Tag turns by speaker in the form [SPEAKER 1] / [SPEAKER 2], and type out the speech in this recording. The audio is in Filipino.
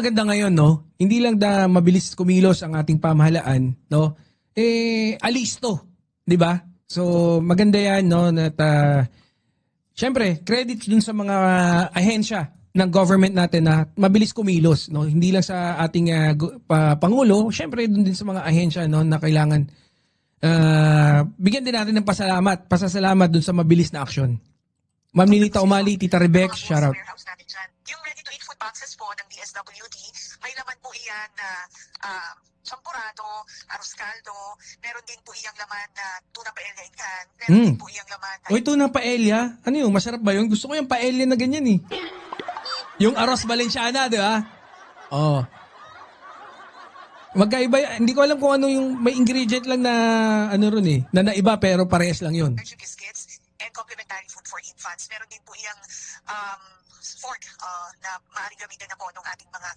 [SPEAKER 1] maganda ngayon, no? Hindi lang na mabilis kumilos ang ating pamahalaan, no? Alisto, 'di ba? So maganda 'yan, no? At syempre, credits dun sa mga ahensya ng government natin na mabilis kumilos, no? Hindi lang sa ating pangulo, syempre dun din sa mga ahensya, no, na kailangan bigyan din natin ng pasasalamat dun sa mabilis na aksyon. Ma'am Ninita Umali, Tita Rebecca, shout out.
[SPEAKER 2] Yung ready-to-eat food boxes po ng DSWD, may laman po iyan na champurado, arroz caldo, meron din po iyang laman na tuna paella in can, meron din po iyang laman na...
[SPEAKER 1] Uy, tuna paella? Ano yun? Masarap ba yun? Gusto ko yung paella na ganyan eh. Yung arroz valenciana, di ba? Oo. Magkaiba, hindi ko alam kung ano yung may ingredient lang na ano ron eh, na naiba pero parehas lang yun.
[SPEAKER 2] Biscuits and complementary food for infants. Meron din po iyang fork na maaaring gamitin na po ng ating mga